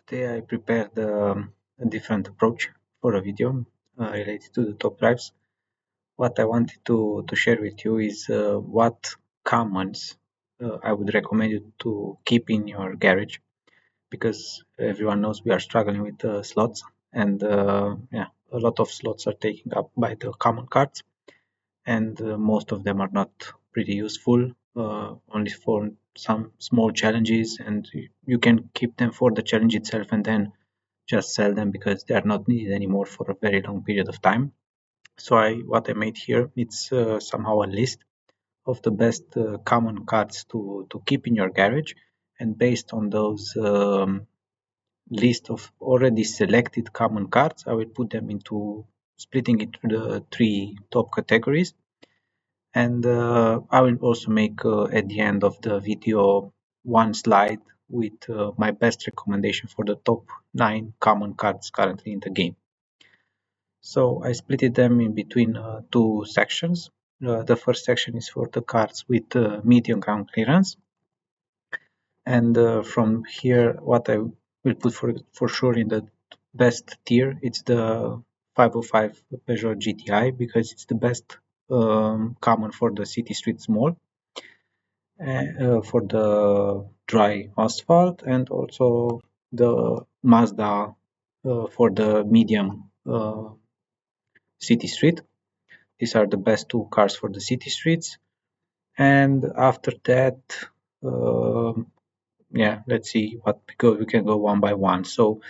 Today I prepared a different approach for a video related to the top drives. What I wanted to share with you is what commands I would recommend you to keep in your garage, because everyone knows we are struggling with slots, and yeah, a lot of slots are taken up by the common cards, and most of them are not pretty useful, only for some small challenges, and you can keep them for the challenge itself and then just sell them because they are not needed anymore for a very long period of time. So what I made here, it's somehow a list of the best common cards to keep in your garage, and based on those list of already selected common cards, I will put them into splitting into the three top categories. And I will also make at the end of the video one slide with my best recommendation for the top 9 common cards currently in the game. So I split them in between two sections. The first section is for the cards with medium ground clearance, and from here what I will put for sure in the best tier, it's the 505 Peugeot GTI, because it's the best common for the city street small, for the dry asphalt, and also the Mazda for the medium city street. These are the best two cars for the city streets. And after that, yeah, let's see what, because we can go one by one. So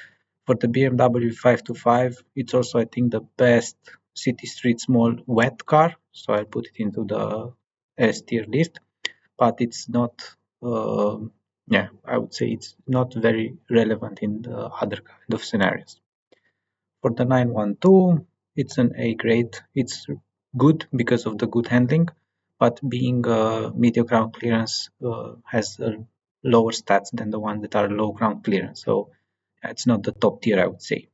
for the BMW 525, it's also, I think, the best city street small wet car. So I'll put it into the S tier list, but it's not, yeah, I would say it's not very relevant in the other kind of scenarios. For the 912, it's an A grade. It's good because of the good handling, but being medium ground clearance has lower stats than the ones that are low ground clearance. So it's not the top tier, I would say.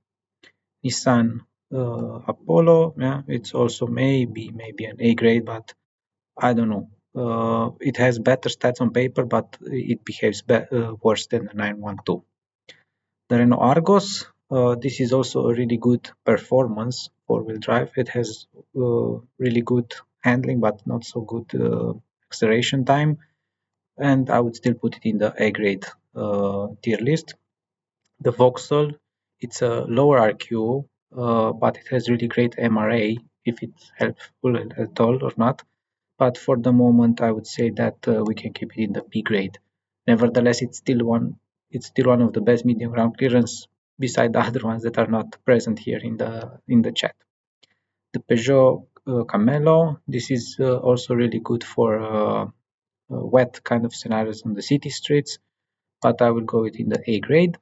Nissan Apollo, yeah, it's also maybe an A grade, but I don't know. It has better stats on paper, but it behaves worse than the 912. The Renault Argos, this is also a really good performance four-wheel drive. It has really good handling, but not so good acceleration time, and I would still put it in the A grade tier list. The Vauxhall, it's a lower RQ, but it has really great MRA, if it's helpful at all or not. But for the moment, I would say that we can keep it in the B grade. Nevertheless, it's still one of the best medium ground clearance beside the other ones that are not present here in the chat. The Peugeot Camelo, this is also really good for wet kind of scenarios on the city streets, but I will go it in the A grade.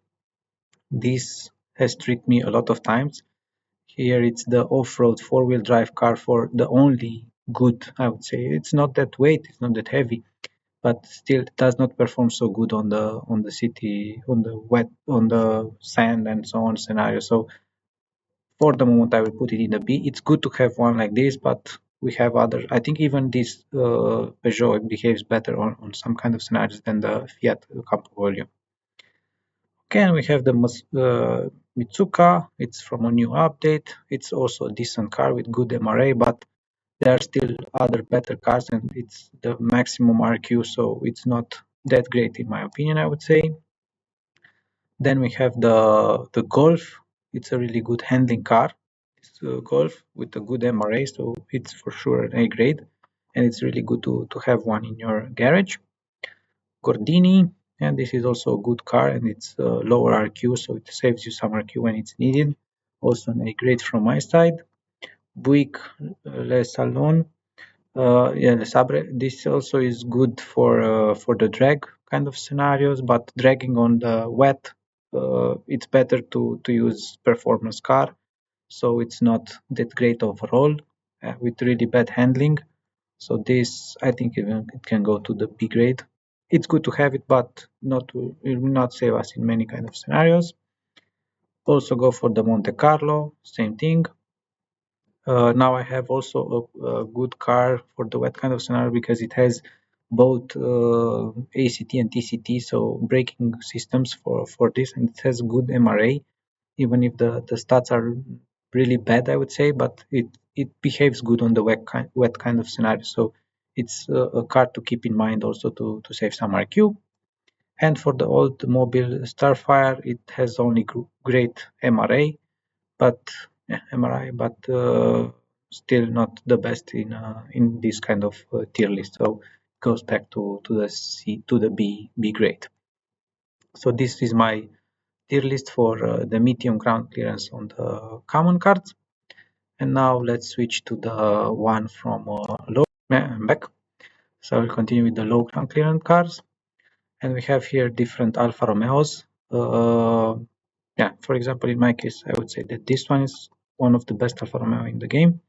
This has tricked me a lot of times. Here it's the off-road four-wheel drive car for the only good, I would say. It's not that weight, it's not that heavy, but still it does not perform so good on the city, on the wet, on the sand and so on scenario. So for the moment, I will put it in the B. It's good to have one like this, but we have other. I think even this Peugeot behaves better on some kind of scenarios than the Fiat Campo Volume. Okay, and we have the Mitsuka. It's from a new update. It's also a decent car with good MRA, but there are still other better cars, and it's the maximum RQ, so it's not that great in my opinion, I would say. Then we have the Golf. It's a really good handling car. It's a Golf with a good MRA, so it's for sure an A grade, and it's really good to have one in your garage. Gordini, and this is also a good car, and it's lower RQ, so it saves you some RQ when it's needed. Also an A grade from my side. Buick Le Salon, yeah, Le Sabre. This also is good for the drag kind of scenarios, but dragging on the wet, it's better to use performance car, so it's not that great overall, with really bad handling. So this, I think, even it can go to the B grade. It's good to have it, but it will not save us in many kind of scenarios. Also go for the Monte Carlo, same thing. Now I have also a good car for the wet kind of scenario because it has both ACT and TCT, so braking systems for this, and it has good MRA, even if the stats are really bad, I would say, but it behaves good on the wet kind of scenario. So it's a car to keep in mind also to save some RQ. And for the old mobile Starfire, it has only great MRA, but yeah, MRI, but still not the best in this kind of tier list. So it goes back to the C to the B grade. So this is my tier list for the medium ground clearance on the common cards. And now let's switch to the one from low. I'm back. So I'll continue with the low ground clearance cars. And we have here different Alfa Romeos. Yeah, for example, in my case, I would say that this one is one of the best Alfa Romeo in the game.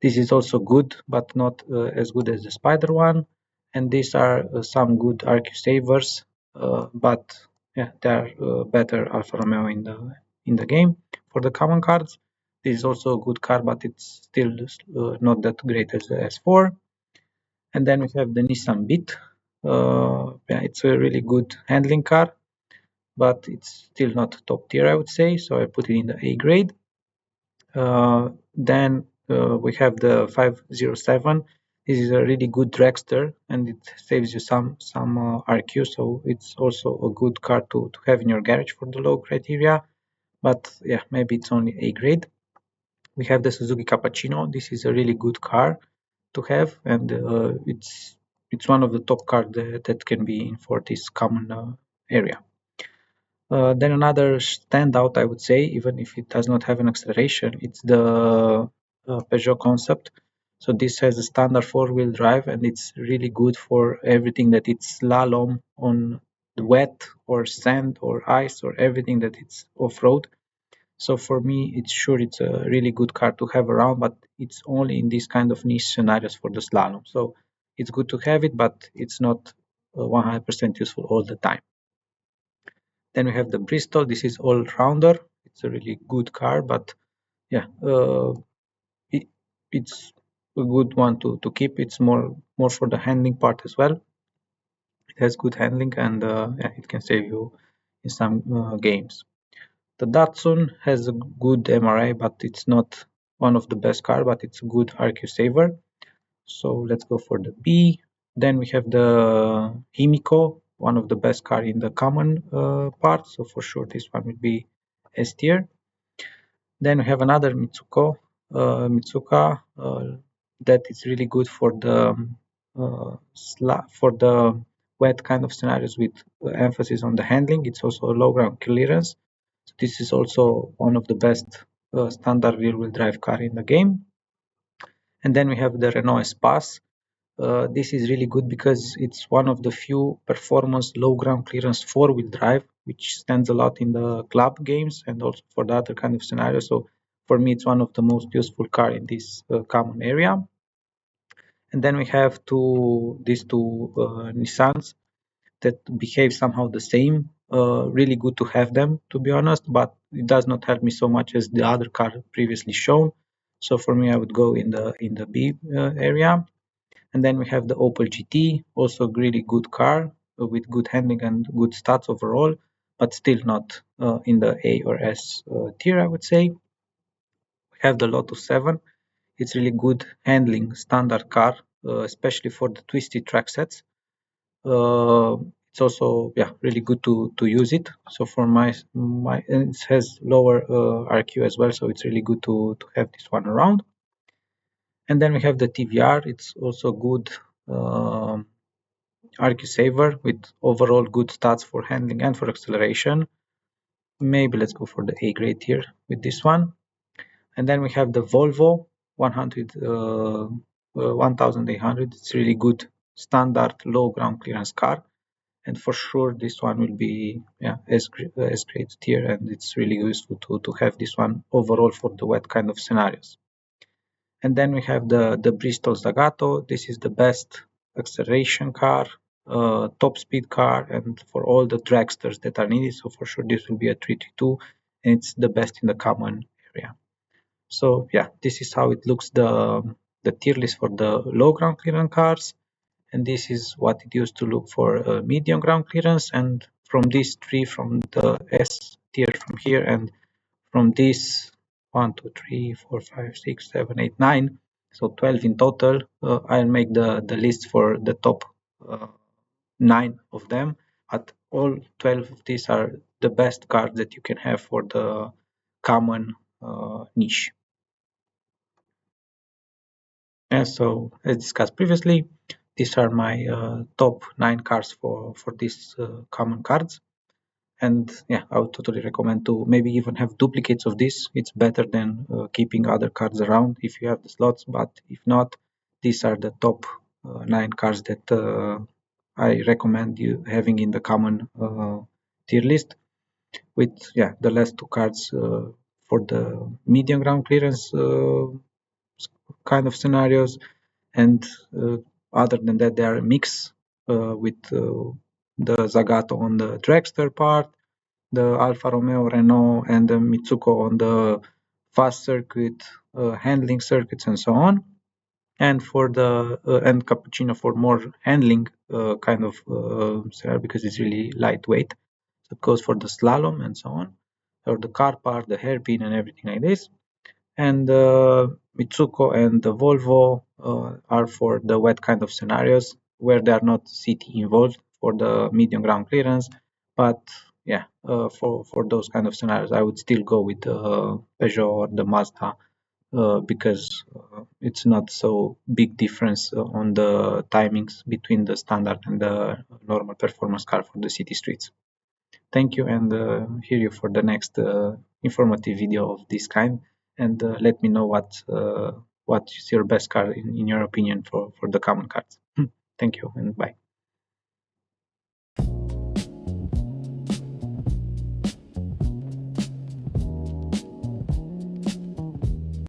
This is also good, but not as good as the Spider one. And these are some good RQ savers, but yeah, they are better Alfa Romeo in the game. For the common cards, this is also a good car, but it's still not that great as the S4. And then we have the Nissan Beat. Yeah, it's a really good handling car, but it's still not top tier, I would say. So I put it in the A grade. Then we have the 507. This is a really good dragster, and it saves you some RQ. So it's also a good car to have in your garage for the low criteria. But yeah, maybe it's only A grade. We have the Suzuki Cappuccino. This is a really good car to have, and it's one of the top cars that can be in for this common area. Then another standout, I would say, even if it does not have an acceleration, it's the Peugeot concept. So this has a standard four-wheel drive, and it's really good for everything that it's slalom on wet or sand or ice or everything that it's off-road. So for me, it's a really good car to have around, but it's only in these kind of niche scenarios for the slalom. So it's good to have it, but it's not 100% useful all the time. Then we have the Bristol. This is all-rounder. It's a really good car, but yeah, it's a good one to keep. It's more for the handling part as well. It has good handling, and yeah, it can save you in some games. The Datsun has a good MRA, but it's not one of the best car, but it's a good RQ saver. So let's go for the B. Then we have the Himiko, one of the best car in the common part. So for sure this one will be S tier. Then we have another Mitsuka, that is really good for the wet kind of scenarios with emphasis on the handling. It's also a low ground clearance. So this is also one of the best standard rear-wheel drive car in the game. And then we have the Renault Espace. This is really good because it's one of the few performance low ground clearance four-wheel drive, which stands a lot in the club games and also for the other kind of scenarios. So for me, it's one of the most useful car in this common area. And then we have these two Nissans that behave somehow the same. Really good to have them, to be honest, but it does not help me so much as the other car previously shown. So for me, I would go in the B area. And then we have the Opel GT, also a really good car with good handling and good stats overall, but still not in the A or S tier, I would say. We have the Lotus 7. It's really good handling standard car, especially for the twisted track sets. It's also really good to use it. So for my and it has lower RQ as well, so it's really good to have this one around. And then we have the TVR. It's also good RQ saver with overall good stats for handling and for acceleration. Maybe let's go for the A grade here with this one. And then we have the Volvo 1800. It's really good standard low ground clearance car. And for sure, this one will be as great tier, and it's really useful to have this one overall for the wet kind of scenarios. And then we have the Bristol Zagato. This is the best acceleration car, top speed car, and for all the dragsters that are needed. So for sure, this will be a 332, and it's the best in the common area. So yeah, this is how it looks the tier list for the low ground clearance cars. and this is what it used to look for medium ground clearance. And from these three, from the S tier from here, and from this 1, 2, 3, 4, 5, 6, 7, 8, 9, so 12 in total, I'll make the list for the top uh, 9 of them. But all 12 of these are the best cards that you can have for the common niche. And so, as discussed previously, these are my top 9 cards for these common cards. And yeah, I would totally recommend to maybe even have duplicates of this. It's better than keeping other cards around if you have the slots. But if not, these are the top 9 cards that I recommend you having in the common tier list. With the last two cards for the medium ground clearance kind of scenarios, and other than that, they are a mix with the Zagato on the dragster part, the Alfa Romeo, Renault, and the Mitsuko on the fast circuit, handling circuits, and so on. And for the and Cappuccino for more handling kind of scenario, because it's really lightweight. So it goes for the slalom and so on, or the car part, the hairpin, and everything like this. And Mitsuko and the Volvo are for the wet kind of scenarios where they are not CT involved for the medium ground clearance. But yeah, for those kind of scenarios, I would still go with the Peugeot or the Mazda because it's not so big difference on the timings between the standard and the normal performance car for the city streets. Thank you, and hear you for the next informative video of this kind. And let me know what is your best car in your opinion for the common cards. Thank you, and bye.